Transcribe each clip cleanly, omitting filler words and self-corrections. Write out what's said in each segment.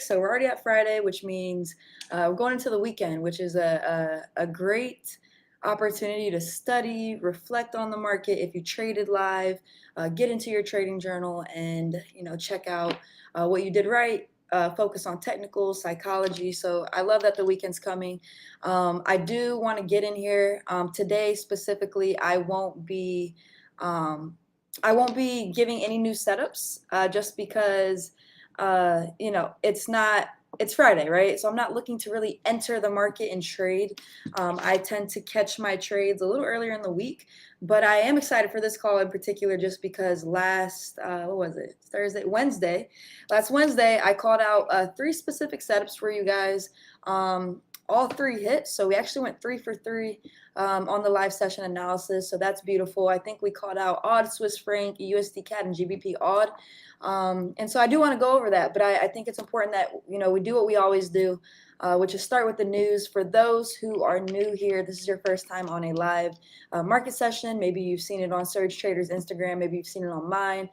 So we're already at Friday, which means we're going into the weekend, which is a great opportunity to study, reflect on the market. If you traded live, get into your trading journal and check out what you did right. Focus on technical psychology. So I love that the weekend's coming. I do want to get in here today specifically. I won't be giving any new setups just because it's Friday, right? So I'm not looking to really enter the market and trade. I tend to catch my trades a little earlier in the week, but I am excited for this call in particular just because what was it? Last Wednesday, I called out three specific setups for you guys. All three hit. So we actually went 3 for 3 on the live session analysis. So that's beautiful. I think we called out odd Swiss franc, USD CAD, and GBP odd. And so I do want to go over that, but I think it's important that we do what we always do, which is start with the news. For those who are new here, this is your first time on a live market session. Maybe you've seen it on Surge Trader's Instagram. Maybe you've seen it on mine.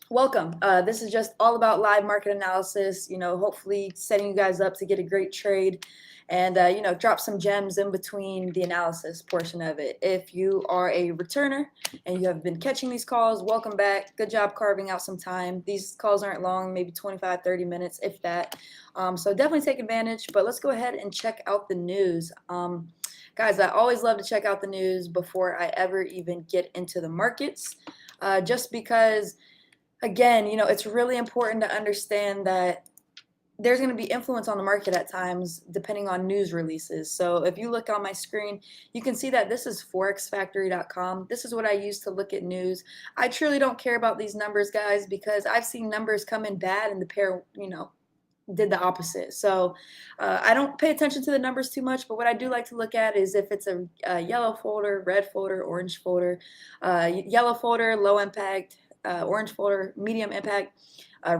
Welcome. This is just all about live market analysis, hopefully setting you guys up to get a great trade and, drop some gems in between the analysis portion of it. If you are a returner and you have been catching these calls, welcome back. Good job carving out some time. These calls aren't long, maybe 25, 30 minutes, if that. So definitely take advantage, but let's go ahead and check out the news. Guys, I always love to check out the news before I ever even get into the markets, just because again, it's really important to understand that there's going to be influence on the market at times depending on news releases. So if you look on my screen, you can see that this is forexfactory.com. This is what I use to look at news. I truly don't care about these numbers, guys, because I've seen numbers come in bad and the pair, did the opposite. So I don't pay attention to the numbers too much, but what I do like to look at is if it's a yellow folder, red folder, orange folder, yellow folder, low impact, orange folder, medium impact,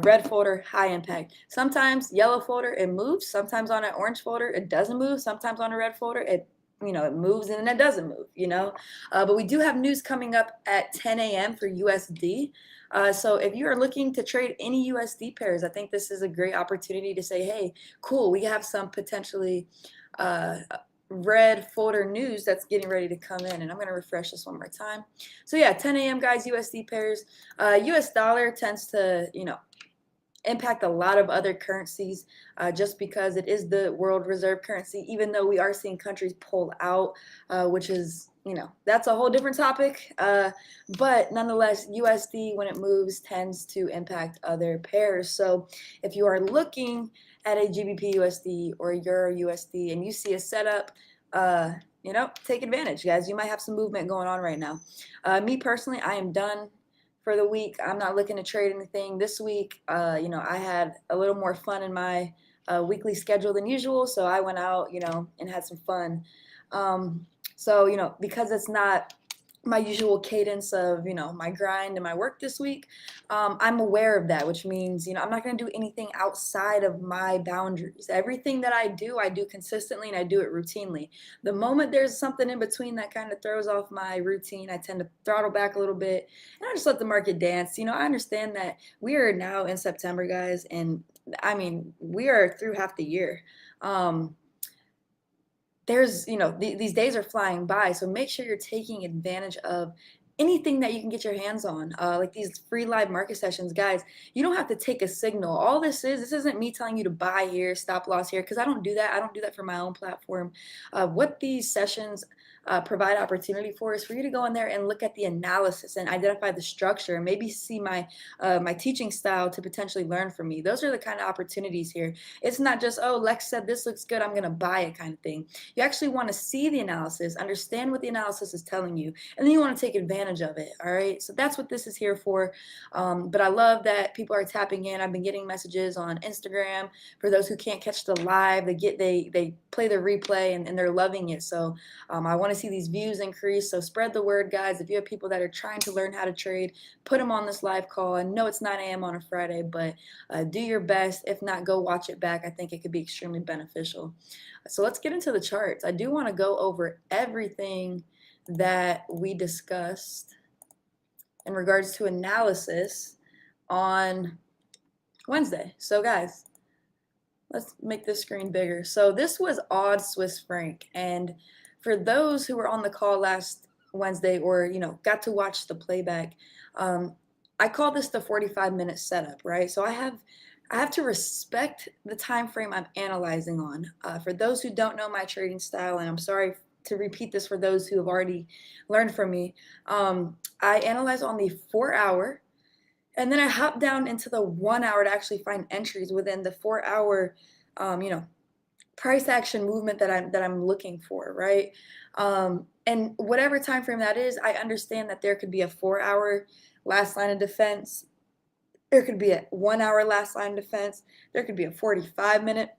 red folder, high impact. Sometimes yellow folder, it moves. Sometimes on an orange folder, it doesn't move. Sometimes on a red folder, it moves and then it doesn't move, But we do have news coming up at 10 a.m. for USD. So if you are looking to trade any USD pairs, I think this is a great opportunity to say, hey, cool, we have some potentially red folder news that's getting ready to come in, and I'm going to refresh this one more time. So yeah, 10 a.m. guys, USD pairs. US dollar tends to impact a lot of other currencies just because it is the world reserve currency, even though we are seeing countries pull out, which is that's a whole different topic, but nonetheless, USD when it moves tends to impact other pairs. So if you are looking at a GBP USD or Euro USD and you see a setup, take advantage, guys. You might have some movement going on right now. Me personally, I am done for the week. I'm not looking to trade anything this week. I had a little more fun in my weekly schedule than usual, so I went out, and had some fun. So because it's not my usual cadence of my grind and my work this week, I'm aware of that, which means I'm not going to do anything outside of my boundaries. Everything that I do consistently and I do it routinely. The moment there's something in between that kind of throws off my routine, I tend to throttle back a little bit and I just let the market dance. I understand that we are now in September, guys, and I mean we are through half the year. There's these days are flying by, so make sure you're taking advantage of anything that you can get your hands on, like these free live market sessions. Guys, you don't have to take a signal. All this isn't me telling you to buy here, stop loss here, because I don't do that for my own platform. What these sessions provide opportunity for is for you to go in there and look at the analysis and identify the structure and maybe see my teaching style to potentially learn from me. Those are the kind of opportunities here. It's not just, oh, Lex said this looks good, I'm going to buy it kind of thing. You actually want to see the analysis, understand what the analysis is telling you, and then you want to take advantage of it. All right. So that's what this is here for. But I love that people are tapping in. I've been getting messages on Instagram for those who can't catch the live. They play the replay and they're loving it. So I want to see these views increase. So spread the word, guys. If you have people that are trying to learn how to trade, put them on this live call. I know it's 9 a.m. on a Friday, but do your best. If not, go watch it back. I think it could be extremely beneficial. So let's get into the charts. I do want to go over everything that we discussed in regards to analysis on Wednesday. So guys, let's make this screen bigger. So this was odd Swiss franc, and for those who were on the call last Wednesday, or got to watch the playback, um, I call this the 45-minute setup, right? So I have to respect the time frame I'm analyzing on. For those who don't know my trading style, and I'm sorry to repeat this for those who have already learned from me, I analyze on the 4 hour, and then I hop down into the 1 hour to actually find entries within the 4 hour, um, you know, price action movement that I'm looking for, right? And whatever time frame that is, I understand that there could be a 4 hour last line of defense. There could be a 1 hour last line of defense. There could be a 45-minute.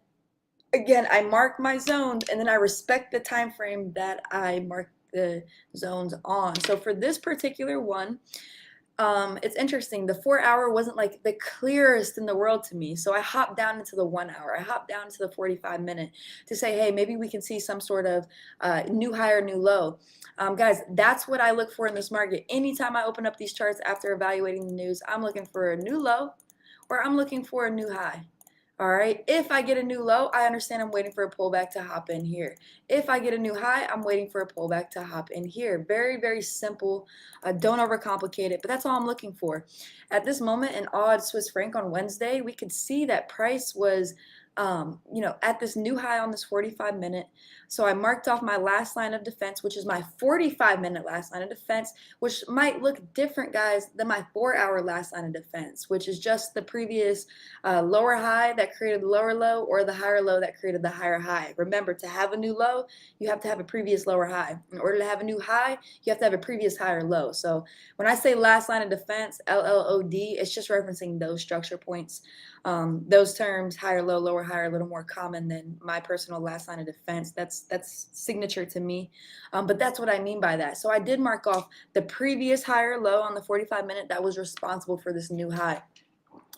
Again, I mark my zones, and then I respect the time frame that I mark the zones on. So for this particular one, it's interesting. The 4 hour wasn't like the clearest in the world to me. So I hopped down into the 1 hour. I hopped down to the 45-minute to say, hey, maybe we can see some sort of new high or new low. Guys, that's what I look for in this market. Anytime I open up these charts after evaluating the news, I'm looking for a new low or I'm looking for a new high. All right. If I get a new low, I understand I'm waiting for a pullback to hop in here. If I get a new high, I'm waiting for a pullback to hop in here. Very, very simple. Don't overcomplicate it, but that's all I'm looking for. At this moment, in odd Swiss franc on Wednesday, we could see that price was, at this new high on this 45-minute. So I marked off my last line of defense, which is my 45-minute last line of defense, which might look different, guys, than my 4 hour last line of defense, which is just the previous lower high that created the lower low, or the higher low that created the higher high. Remember, to have a new low, you have to have a previous lower high. In order to have a new high, you have to have a previous higher low. So when I say last line of defense, LLOD, it's just referencing those structure points. Those terms, higher low, lower high, are a little more common than my personal last line of defense. That's signature to me, but that's what I mean by that. So I did mark off the previous higher low on the 45-minute that was responsible for this new high.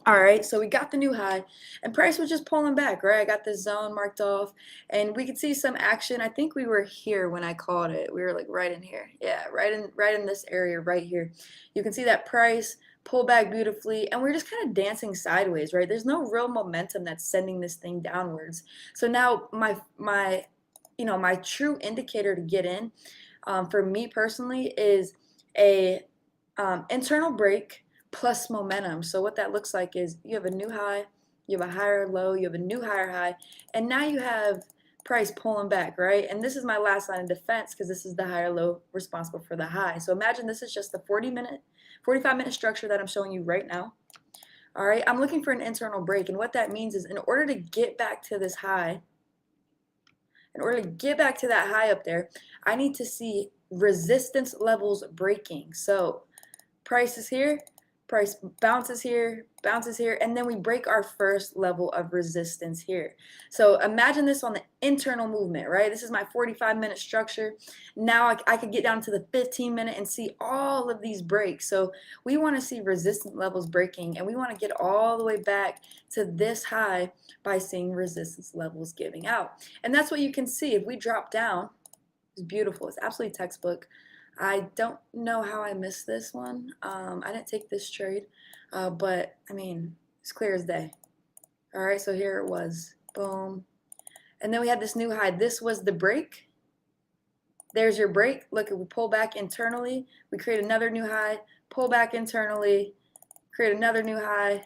All right, so we got the new high, and price was just pulling back, right? I got this zone marked off, and we could see some action. I think we were here when I called it. We were like right in here. Yeah, right in this area right here. You can see that price pull back beautifully, and we're just kind of dancing sideways, right? There's no real momentum that's sending this thing downwards. So now my true indicator to get in, for me personally, is a internal break plus momentum. So what that looks like is you have a new high, you have a higher low, you have a new higher high, and now you have price pulling back, right? And this is my last line of defense because this is the higher low responsible for the high. So imagine this is just the 45-minute structure that I'm showing you right now. All right, I'm looking for an internal break, and what that means is in order to get back to this high, in order to get back to that high up there, I need to see resistance levels breaking. So price is here, price bounces here, and then we break our first level of resistance here. So imagine this on the internal movement, right? This is my 45-minute structure. Now I could get down to the 15-minute and see all of these breaks. So we want to see resistance levels breaking, and we want to get all the way back to this high by seeing resistance levels giving out. And that's what you can see. If we drop down, it's beautiful. It's absolutely textbook. I don't know how I missed this one. I didn't take this trade, but I mean, it's clear as day. All right, so here it was. Boom. And then we had this new high. This was the break. There's your break. Look, we pull back internally. We create another new high, pull back internally, create another new high,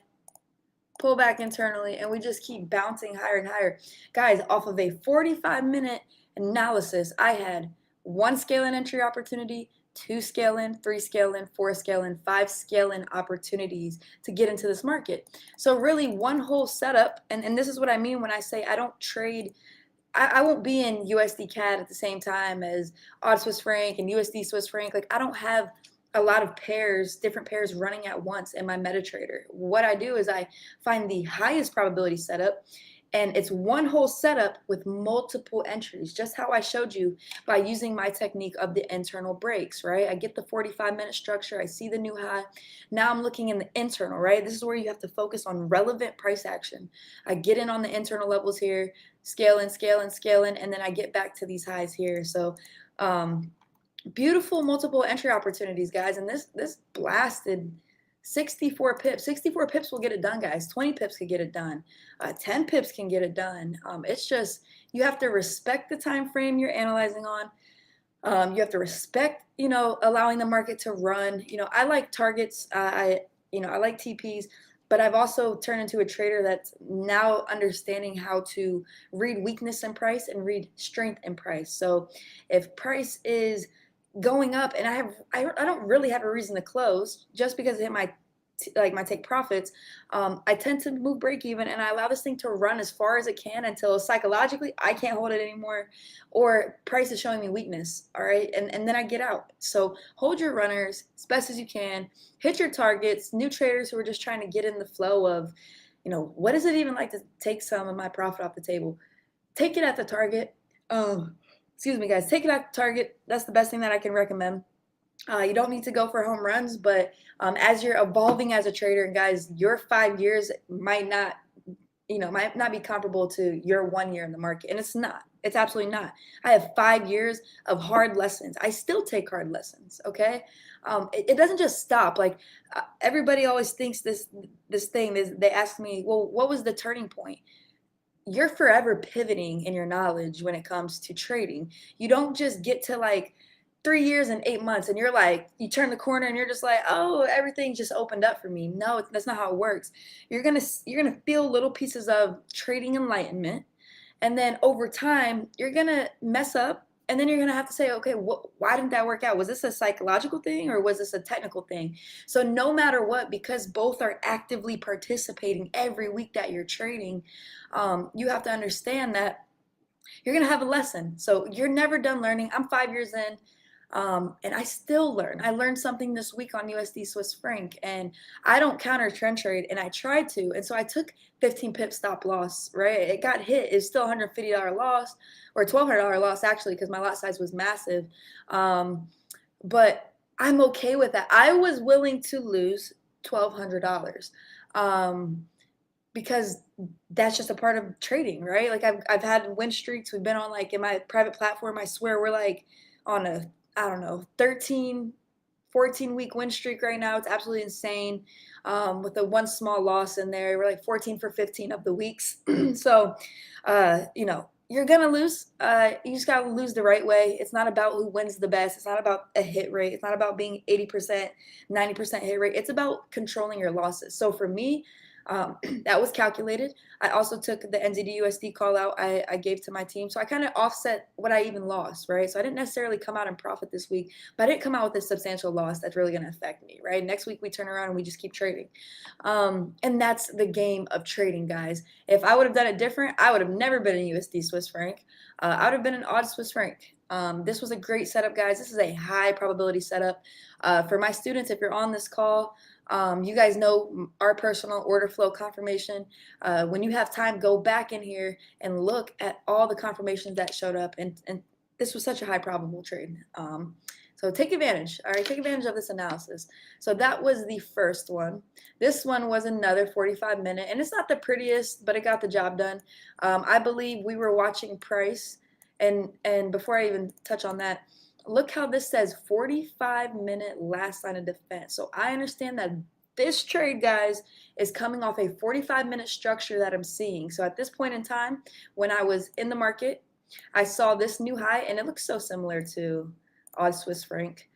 pull back internally, and we just keep bouncing higher and higher. Guys, off of a 45-minute analysis, I had 1 scale-in entry opportunity, 2 scale-in, 3 scale-in, 4 scale-in, 5 scale-in opportunities to get into this market. So really one whole setup, and this is what I mean when I say I don't trade. I won't be in USD CAD at the same time as odd Swiss franc and USD Swiss franc. Like, I don't have a lot of pairs, different pairs running at once in my MetaTrader. What I do is I find the highest probability setup, and it's one whole setup with multiple entries, just how I showed you by using my technique of the internal breaks, right? I get the 45-minute structure, I see the new high. Now I'm looking in the internal, right? This is where you have to focus on relevant price action. I get in on the internal levels here, scale in, scale in, scale in, and then I get back to these highs here. So beautiful multiple entry opportunities, guys, and this blasted 64 pips. 64 pips will get it done, guys. 20 pips could get it done. 10 pips can get it done. It's just you have to respect the time frame you're analyzing on. You have to respect, allowing the market to run. I like targets. I like TPs, but I've also turned into a trader that's now understanding how to read weakness in price and read strength in price. So if price is going up and I don't really have a reason to close just because it hit my take profits. I tend to move break even and I allow this thing to run as far as it can until psychologically I can't hold it anymore or price is showing me weakness. All right. And then I get out. So hold your runners as best as you can, hit your targets. New traders who are just trying to get in the flow of, what is it even like to take some of my profit off the table? Take it at the target. Excuse me, guys. Take it at the target. That's the best thing that I can recommend. You don't need to go for home runs, but as you're evolving as a trader, and guys, your 5 years might not be comparable to your 1 year in the market, and it's not. It's absolutely not. I have 5 years of hard lessons. I still take hard lessons. Okay, it doesn't just stop. Like everybody always thinks this thing. They ask me, well, what was the turning point? You're forever pivoting in your knowledge when it comes to trading. You don't just get to like 3 years and 8 months and you're like, you turn the corner and you're just like, oh, everything just opened up for me. No, that's not how it works. You're gonna feel little pieces of trading enlightenment, and then over time you're gonna mess up, and then you're gonna have to say, okay, why didn't that work out? Was this a psychological thing or was this a technical thing? So no matter what, because both are actively participating every week that you're trading, you have to understand that you're gonna have a lesson. So you're never done learning. I'm 5 years in. And I still learn. I learned something this week on USD Swiss franc, and I don't counter trend trade, and I tried to, and so I took 15 pip stop loss. Right, it got hit. It's still $150 loss, or $1,200 loss actually, because my lot size was massive. But I'm okay with that. I was willing to lose $1,200. Because that's just a part of trading, right? Like I've had win streaks. We've been on, like, in my private platform, I swear we're like on a, I don't know, 13, 14 week win streak right now. It's absolutely insane. With the one small loss in there, we're like 14 for 15 of the weeks. So, you're gonna lose. You just gotta lose the right way. It's not about who wins the best. It's not about a hit rate. It's not about being 80%, 90% hit rate. It's about controlling your losses. So for me, that was calculated. I also took the NZD/USD call out I gave to my team. So I kind of offset what I even lost, right? So I didn't necessarily come out and profit this week, but I didn't come out with a substantial loss that's really going to affect me, right? Next week we turn around and we just keep trading. And that's the game of trading, guys. If I would have done it different, I would have never been in USD Swiss franc. I would have been an odd Swiss franc. This was a great setup, guys. This is a high probability setup. For my students, if you're on this call, you guys know our personal order flow confirmation. When you have time, go back in here and look at all the confirmations that showed up. And this was such a high probable trade. So take advantage. All right, take advantage of this analysis. So that was the first one. This one was another 45-minute, and it's not the prettiest, but it got the job done. I believe we were watching price, and before I even touch on that, look how this says 45-minute last line of defense. So I understand that this trade, guys, is coming off a 45-minute structure that I'm seeing. So at this point in time, when I was in the market, I saw this new high, and it looks so similar to odd Swiss franc.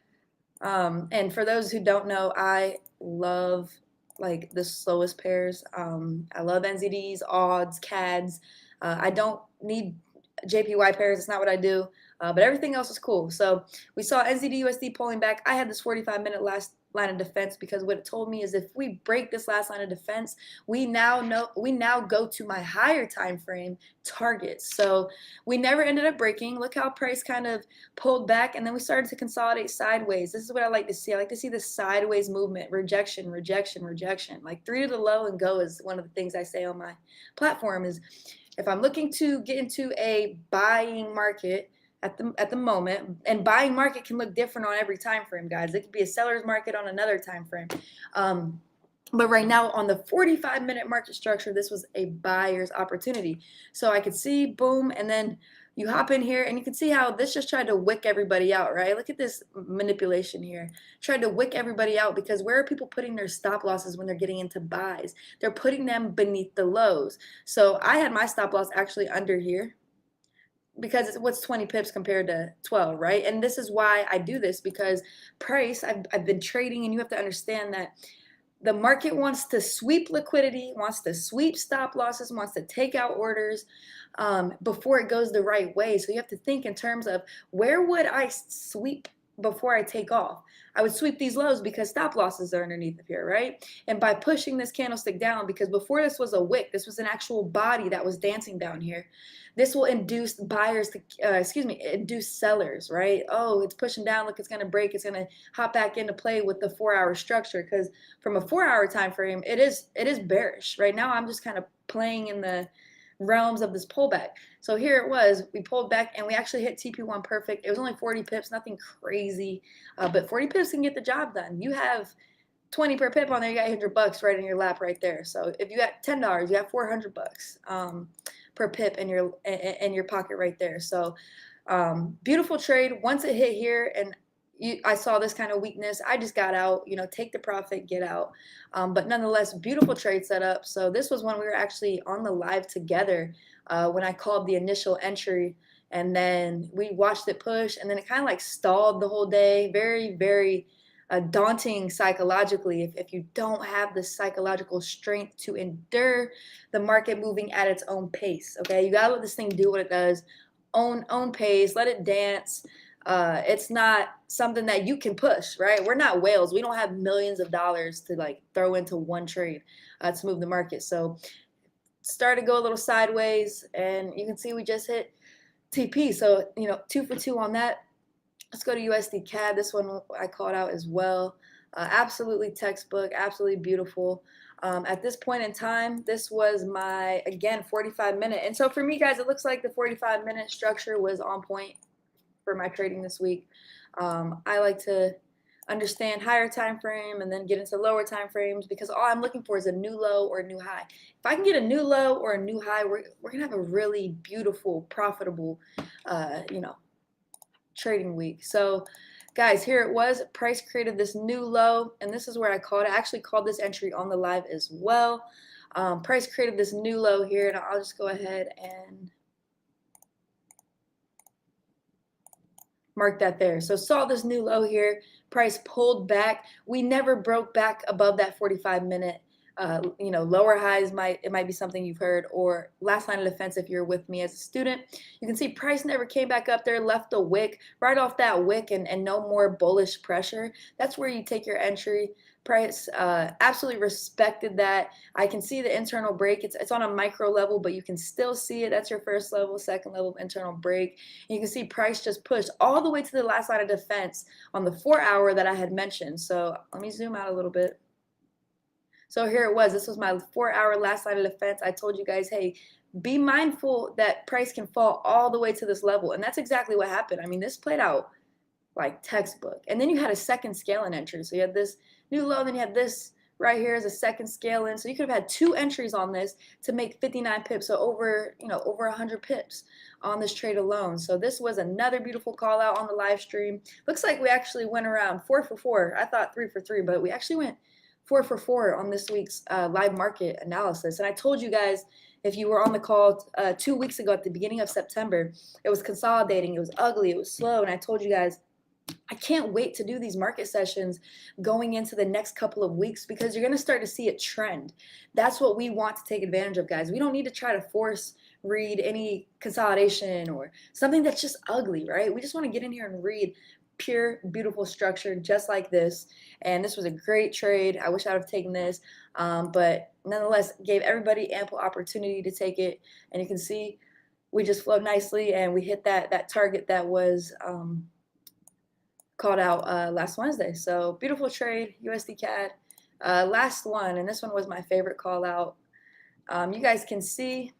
And for those who don't know, I love like the slowest pairs. I love NZDs, odds, CADs. I don't need JPY pairs. It's not what I do. But everything else is cool. So we saw NZD/USD pulling back. I had this 45-minute last line of defense because what it told me is if we break this last line of defense, we now go to my higher time frame targets. So we never ended up breaking. Look how price kind of pulled back, and then we started to consolidate sideways. This is what I like to see. I like to see the sideways movement, rejection, rejection, rejection. Like 3 to the low and go is one of the things I say on my platform. Is if I'm looking to get into a buying market at the moment, and buying market can look different on every time frame, guys. It could be a seller's market on another time frame. But right now on the 45-minute market structure, this was a buyer's opportunity. So I could see boom, and then You hop in here and you can see how this just tried to wick everybody out, right? Look at this manipulation here. Tried to wick everybody out because where are people putting their stop losses when they're getting into buys? They're putting them beneath the lows. So I had my stop loss actually under here because it's what's 20 pips compared to 12, right? And this is why I do this, because price, I've been trading, and you have to understand that the market wants to sweep liquidity, wants to sweep stop losses, wants to take out orders before it goes the right way. So you have to think in terms of, where would I sweep before I take off? I would sweep these lows because stop losses are underneath of here, right? And by pushing this candlestick down, because before this was a wick, this was an actual body that was dancing down here. This will induce buyers to, induce sellers, right? Oh, it's pushing down. Look, it's going to break. It's going to hop back into play with the 4-hour structure, because from a 4-hour time frame, it is bearish. Right now, I'm just kind of playing in the realms of this pullback. So here it was, we pulled back and we actually hit TP1 perfect. It was only 40 pips, nothing crazy, but 40 pips can get the job done. You have 20 per pip on there, you got $100 right in your lap right there. So if you got $10, you got $400 per pip in your pocket right there. So beautiful trade. Once it hit here and I saw this kind of weakness, I just got out, take the profit, get out. But nonetheless, beautiful trade setup. So this was when we were actually on the live together when I called the initial entry, and then we watched it push, and then it kind of like stalled the whole day. Very, very daunting psychologically if you don't have the psychological strength to endure the market moving at its own pace. Okay, you gotta let this thing do what it does, own pace, let it dance. It's not something that you can push, right? We're not whales. We don't have millions of dollars to like throw into one trade to move the market. So started to go a little sideways, and you can see we just hit TP. So 2 for 2 on that. Let's go to USD CAD. This one I called out as well. Absolutely textbook, absolutely beautiful. At this point in time, this was my, again, 45-minute. And so for me, guys, it looks like the 45-minute structure was on point for my trading this week. I like to understand higher time frame and then get into lower time frames, because all I'm looking for is a new low or a new high. If I can get a new low or a new high, we're gonna have a really beautiful, profitable, trading week. So guys, here it was. Price created this new low, and this is where I called it. I actually called this entry on the live as well. Price created this new low here, and I'll just go ahead and mark that there. So saw this new low here. Price pulled back. We never broke back above that 45-minute. Lower highs might be something you've heard, or last line of defense if you're with me as a student. You can see price never came back up there, left a wick right off that wick, and no more bullish pressure. That's where you take your entry. Price absolutely respected that. I can see the internal break. It's on a micro level, but you can still see it. That's your first level, second level of internal break. And you can see price just pushed all the way to the last line of defense on the 4-hour that I had mentioned. So let me zoom out a little bit. So here it was. This was my 4-hour last line of defense. I told you guys, hey, be mindful that price can fall all the way to this level. And that's exactly what happened. I mean, this played out like textbook. And then you had a second scale-in entry. So you had this new low, then you had this right here as a second scale-in. So you could have had 2 entries on this to make 59 pips. So over 100 pips on this trade alone. So this was another beautiful call out on the live stream. Looks like we actually went around 4 for 4. I thought 3 for 3, but we actually went 4 for 4 on this week's live market analysis. And I told you guys, if you were on the call 2 weeks ago at the beginning of September, it was consolidating, it was ugly, it was slow. And I told you guys, I can't wait to do these market sessions going into the next couple of weeks, because you're going to start to see a trend. That's what we want to take advantage of, guys. We don't need to try to force read any consolidation or something that's just ugly, right? We just want to get in here and read pure, beautiful structure just like this. And this was a great trade. I wish I would have taken this, but nonetheless, gave everybody ample opportunity to take it. And you can see we just flowed nicely, and we hit that target that was called out last Wednesday. So beautiful trade, USD CAD. Last one, and this one was my favorite call out. You guys can see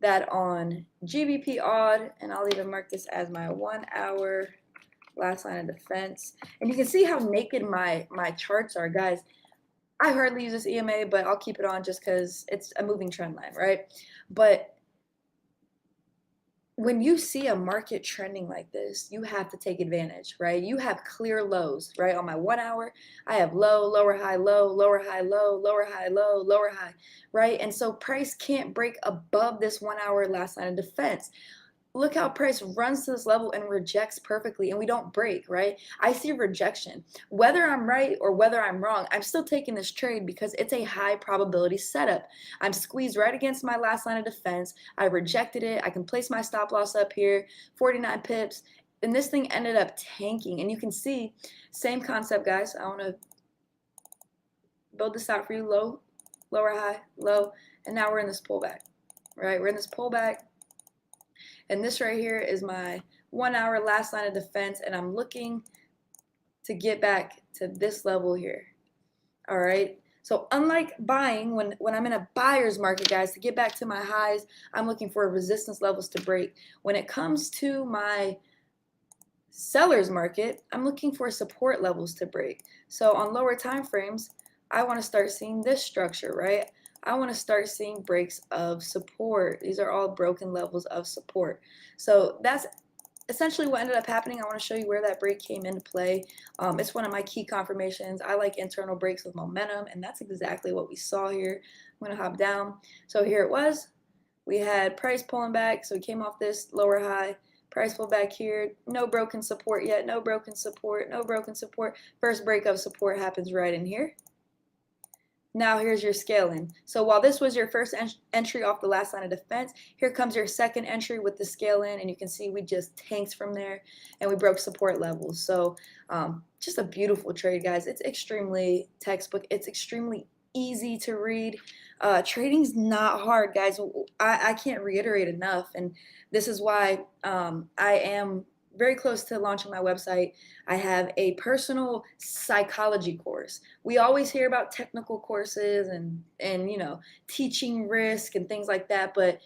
that on GBP odd, and I'll even mark this as my 1-hour last line of defense. And you can see how naked my charts are, guys. I hardly use this EMA, but I'll keep it on just because it's a moving trend line, right? But when you see a market trending like this, you have to take advantage, right? You have clear lows, right? On my 1 hour, I have low, lower high, low, lower high, low, lower high, low, lower high, right? And so price can't break above this 1 hour last line of defense. Look how price runs to this level and rejects perfectly, and we don't break, right? I see rejection. Whether I'm right or whether I'm wrong, I'm still taking this trade because it's a high probability setup. I'm squeezed right against my last line of defense. I rejected it. I can place my stop loss up here, 49 pips, and this thing ended up tanking. And you can see, same concept, guys. I want to build this out for you. Low, lower high, low, and now we're in this pullback, right? We're in this pullback. And this right here is my 1 hour last line of defense, and I'm looking to get back to this level here. All right. So unlike buying, when I'm in a buyer's market, guys, to get back to my highs, I'm looking for resistance levels to break. When it comes to my seller's market, I'm looking for support levels to break. So on lower time frames, I want to start seeing this structure, right? I want to start seeing breaks of support. These are all broken levels of support. So that's essentially what ended up happening. I want to show you where that break came into play. It's one of my key confirmations. I like internal breaks with momentum, and that's exactly what we saw here. I'm going to hop down. So here it was. We had price pulling back, so we came off this lower high. Price pull back here. No broken support yet. No broken support. No broken support. First break of support happens right in here. Now here's your scaling. So while this was your first entry off the last line of defense, here comes your second entry with the scale in, and you can see we just tanked from there and we broke support levels. So just a beautiful trade, guys. It's extremely textbook. It's extremely easy to read. Trading's not hard, guys. I can't reiterate enough, and this is why I am very close to launching my website. I have a personal psychology course. We always hear about technical courses and you know, teaching risk and things like that, but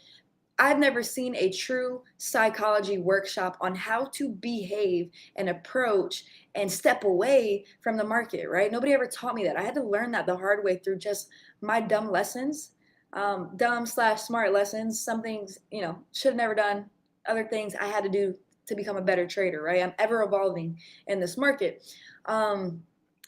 I've never seen a true psychology workshop on how to behave and approach and step away from the market, right? Nobody ever taught me that. I had to learn that the hard way through just my dumb lessons, dumb/smart lessons. Some things, you know, should have never done. Other things I had to do to become a better trader, right? I'm ever evolving in this market.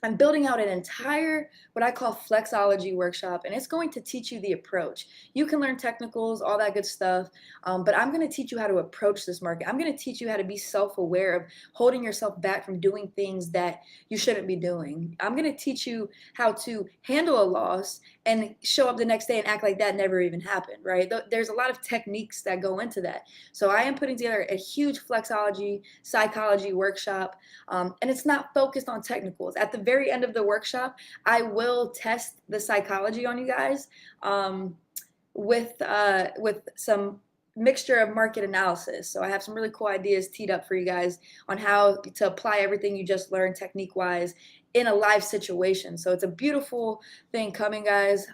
I'm building out an entire, what I call flexology workshop, and it's going to teach you the approach. You can learn technicals, all that good stuff, but I'm going to teach you how to approach this market. I'm going to teach you how to be self-aware of holding yourself back from doing things that you shouldn't be doing. I'm going to teach you how to handle a loss and show up the next day and act like that never even happened, right? There's a lot of techniques that go into that. So I am putting together a huge flexology, psychology workshop, and it's not focused on technicals. At the very end of the workshop, I will test the psychology on you guys with some mixture of market analysis. So I have some really cool ideas teed up for you guys on how to apply everything you just learned technique-wise in a live situation. So it's a beautiful thing coming, guys.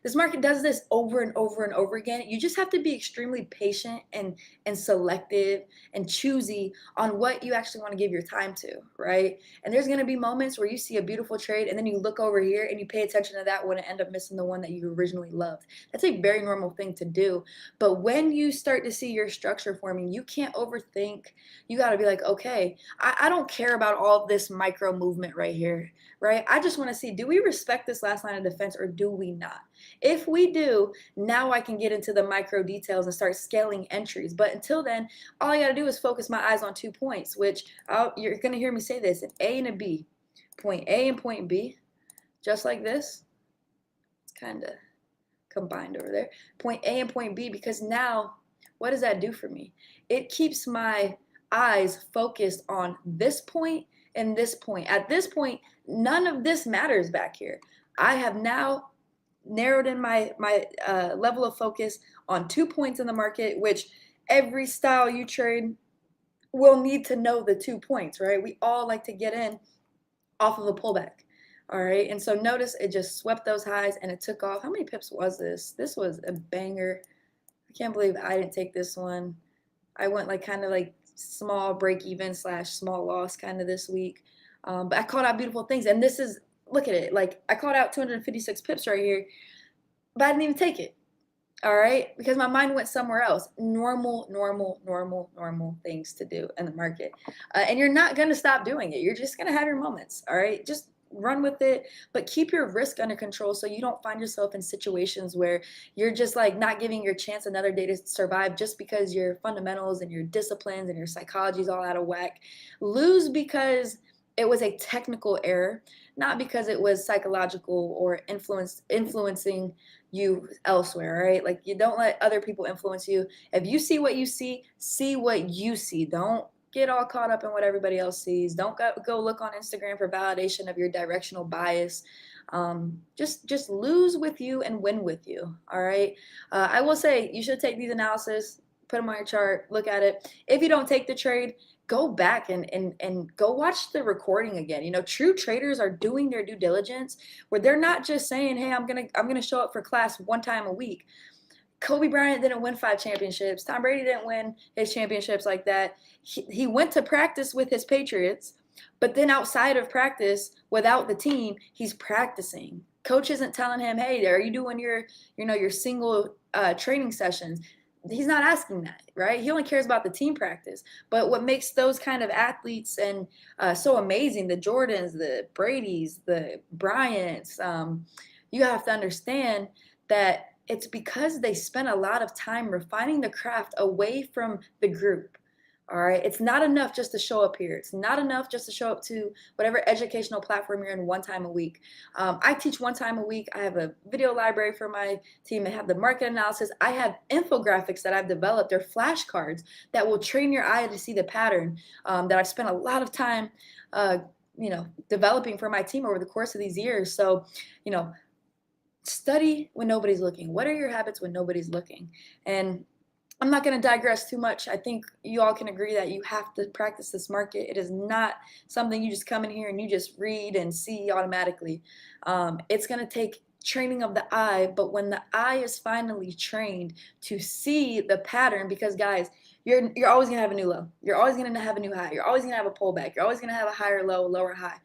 This market does this over and over and over again. You just have to be extremely patient and selective and choosy on what you actually want to give your time to, right? And there's going to be moments where you see a beautiful trade and then you look over here and you pay attention to that one and end up missing the one that you originally loved. That's a very normal thing to do. But when you start to see your structure forming, you can't overthink. You got to be like, okay, I don't care about all this micro movement right here, right? I just want to see, do we respect this last line of defense or do we not? If we do, now I can get into the micro details and start scaling entries. But until then, all I got to do is focus my eyes on 2 points, which you're going to hear me say this, an A and a B. Point A and point B, just like this. It's kind of combined over there. Point A and point B, because now, what does that do for me? It keeps my eyes focused on this point and this point. At this point, none of this matters back here. I have now narrowed in my level of focus on 2 points in the market, which every style you trade will need to know the 2 points, right? We all like to get in off of a pullback. All right, and so notice it just swept those highs and it took off. How many pips was this? This was a banger. I can't believe I didn't take this one. I went like kind of like small break even / small loss kind of this week. But I called out beautiful things. And this is, look at it. Like I called out 256 pips right here, but I didn't even take it. All right, because my mind went somewhere else. Normal things to do in the market, and you're not gonna stop doing it. You're just gonna have your moments. All right, just run with it, but keep your risk under control so you don't find yourself in situations where you're just like not giving your chance another day to survive just because your fundamentals and your disciplines and your psychology is all out of whack. Lose because it was a technical error, not because it was psychological or influencing you elsewhere, right? Like you don't let other people influence you. If you see what you see. Don't get all caught up in what everybody else sees. Don't go look on Instagram for validation of your directional bias. Just lose with you and win with you. All right. I will say you should take these analysis, put them on your chart, look at it. If you don't take the trade, go back and go watch the recording again. You know, true traders are doing their due diligence where they're not just saying, "Hey, I'm gonna show up for class one time a week." Kobe Bryant didn't win 5 championships. Tom Brady didn't win his championships like that. He went to practice with his Patriots, but then outside of practice, without the team, he's practicing. Coach isn't telling him, "Hey, are you doing your single training sessions?" He's not asking that, right? He only cares about the team practice. But what makes those kind of athletes and so amazing, the Jordans, the Bradys, the Bryants, you have to understand that it's because they spent a lot of time refining the craft away from the group. All right. It's not enough just to show up here. It's not enough just to show up to whatever educational platform you're in one time a week. I teach one time a week. I have a video library for my team. I have the market analysis. I have infographics that I've developed. They're flashcards that will train your eye to see the pattern that I've spent a lot of time, developing for my team over the course of these years. So, you know, study when nobody's looking. What are your habits when nobody's looking? And I'm not going to digress too much. I think you all can agree that you have to practice this market. It is not something you just come in here and you just read and see automatically. It's going to take training of the eye, but when the eye is finally trained to see the pattern, because guys, you're always going to have a new low. You're always going to have a new high. You're always going to have a pullback. You're always going to have a higher low, lower high.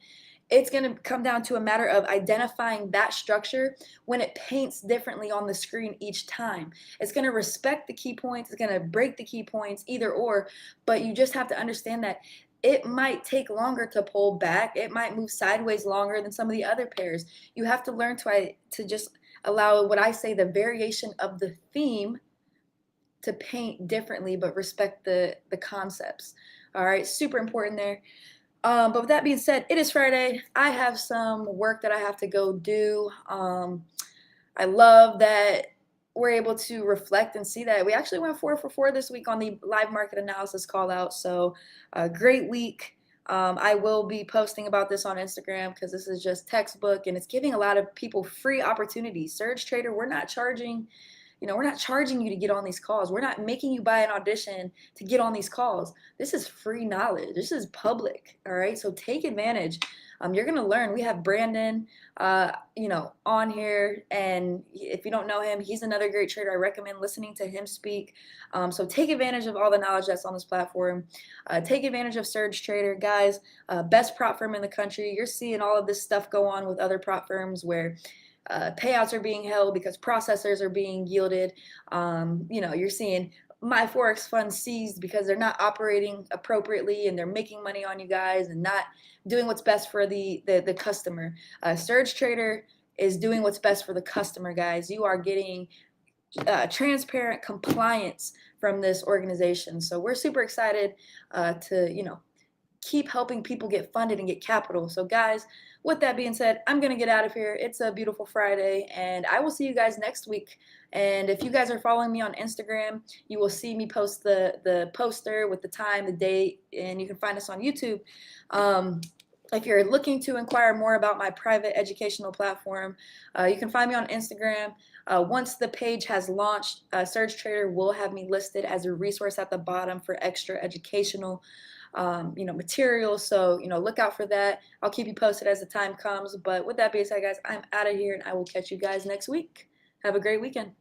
It's going to come down to a matter of identifying that structure when it paints differently on the screen each time. It's going to respect the key points. It's going to break the key points, either or. But you just have to understand that it might take longer to pull back. It might move sideways longer than some of the other pairs. You have to learn to just allow what I say the variation of the theme to paint differently, but respect the concepts. All right, super important there. But with that being said, it is Friday. I have some work that I have to go do. I love that we're able to reflect and see that we actually went 4 for 4 this week on the live market analysis call out. So a great week. I will be posting about this on Instagram because this is just textbook and it's giving a lot of people free opportunities. Surge Trader, we're not charging you to get on these calls. We're not making you buy an audition to get on these calls. This is free knowledge. This is public. All right. So take advantage. You're going to learn. We have Brandon, on here. And if you don't know him, he's another great trader. I recommend listening to him speak. So take advantage of all the knowledge that's on this platform. Take advantage of Surge Trader. Guys, best prop firm in the country. You're seeing all of this stuff go on with other prop firms where payouts are being held because processors are being yielded. You're seeing my Forex fund seized because they're not operating appropriately and they're making money on you guys and not doing what's best for the customer. Surge Trader is doing what's best for the customer, guys. You are getting transparent compliance from this organization. So we're super excited to keep helping people get funded and get capital. So guys, with that being said, I'm going to get out of here. It's a beautiful Friday and I will see you guys next week. And if you guys are following me on Instagram, you will see me post the poster with the time, the date, and you can find us on YouTube. If you're looking to inquire more about my private educational platform, you can find me on Instagram. Once the page has launched, Surge Trader will have me listed as a resource at the bottom for extra educational material. So, look out for that. I'll keep you posted as the time comes. But with that being said, guys, I'm out of here and I will catch you guys next week. Have a great weekend.